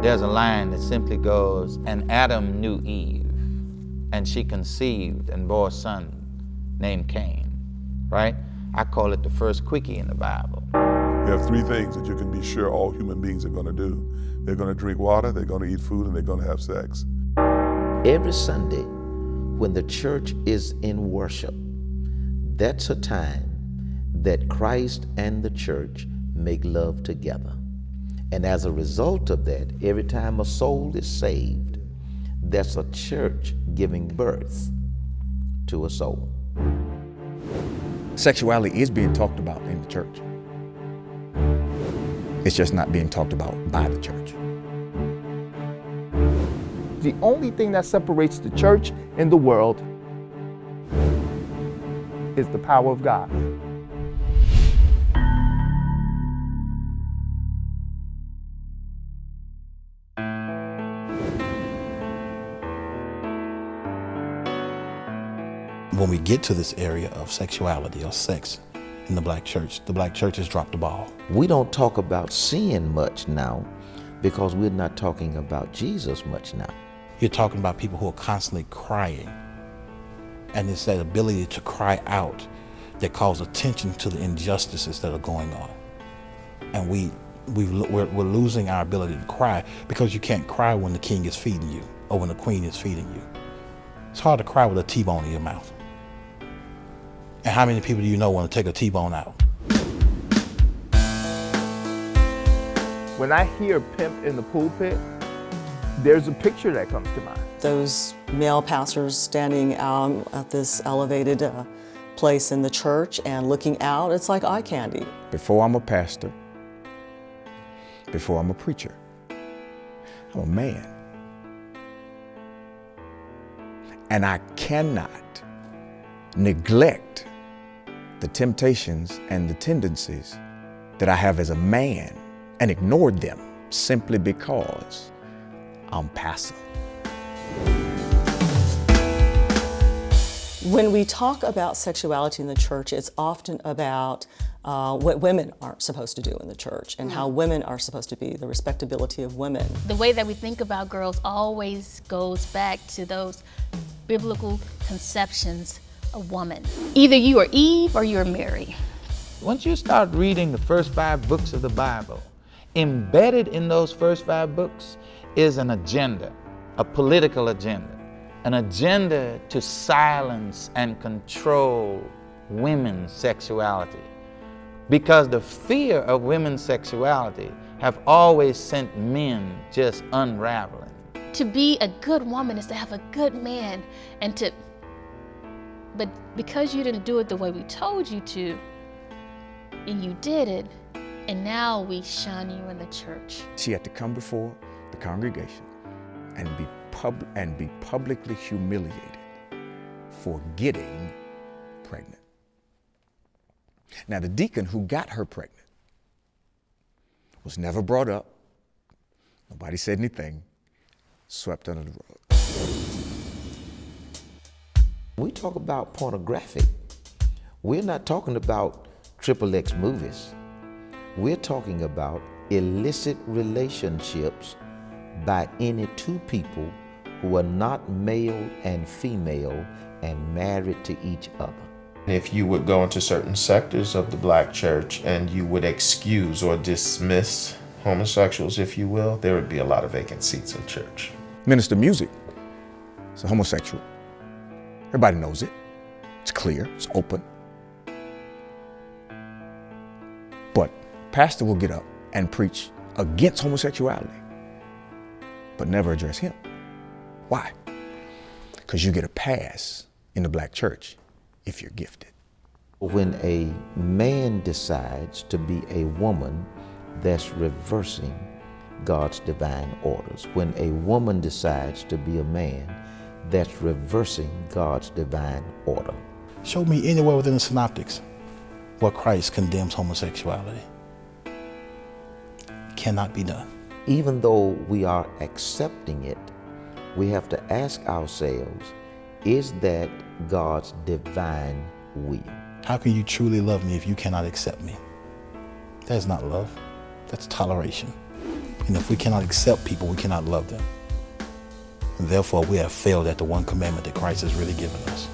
There's a line that simply goes, and Adam knew Eve, and she conceived and bore a son named Cain, right? I call it the first quickie in the Bible. There are three things that you can be sure all human beings are going to do. They're going to drink water, they're going to eat food, and they're going to have sex. Every Sunday, when the church is in worship, that's a time that Christ and the church make love together. And as a result of that, every time a soul is saved, that's a church giving birth to a soul. Sexuality is being talked about in the church. It's just not being talked about by the church. The only thing that separates the church and the world is the power of God. When we get to this area of sexuality or sex in the black church has dropped the ball. We don't talk about sin much now because we're not talking about Jesus much now. You're talking about people who are constantly crying, and it's that ability to cry out that calls attention to the injustices that are going on. And we're losing our ability to cry because you can't cry when the king is feeding you or when the queen is feeding you. It's hard to cry with a T-bone in your mouth. And how many people do you know want to take a T-bone out? When I hear pimp in the pulpit, there's a picture that comes to mind. Those male pastors standing out at this elevated place in the church and looking out, it's like eye candy. Before I'm a pastor, before I'm a preacher, I'm a man. And I cannot neglect the temptations and the tendencies that I have as a man and ignore them simply because I'm passive. When we talk about sexuality in the church, it's often about what women aren't supposed to do in the church and how women are supposed to be, the respectability of women. The way that we think about girls always goes back to those biblical conceptions of woman. Either you are Eve or you're Mary. Once you start reading the first 5 books of the Bible, embedded in those first 5 books is an agenda, a political agenda, an agenda to silence and control women's sexuality. Because the fear of women's sexuality have always sent men just unraveling. To be a good woman is to have a good man, but because you didn't do it the way we told you to, and you did it, and now we shun you in the church. She had to come before the congregation and be publicly humiliated for getting pregnant. Now, the deacon who got her pregnant was never brought up. Nobody said anything, swept under the rug. We talk about pornographic. We're not talking about XXX movies. We're talking about illicit relationships by any 2 people who are not male and female and married to each other. If you would go into certain sectors of the black church and you would excuse or dismiss homosexuals, if you will, there would be a lot of vacant seats in church. Minister Music is a homosexual. Everybody knows it. It's clear, it's open. But pastor will get up and preach against homosexuality, but never address him. Why? Because you get a pass in the black church if you're gifted. When a man decides to be a woman, that's reversing God's divine orders. When a woman decides to be a man, that's reversing God's divine order. Show me anywhere within the synoptics where Christ condemns homosexuality. Cannot be done. Even though we are accepting it, we have to ask ourselves, is that God's divine will? How can you truly love me if you cannot accept me? That is not love. That's toleration. And if we cannot accept people, we cannot love them. And therefore, we have failed at the one commandment that Christ has really given us.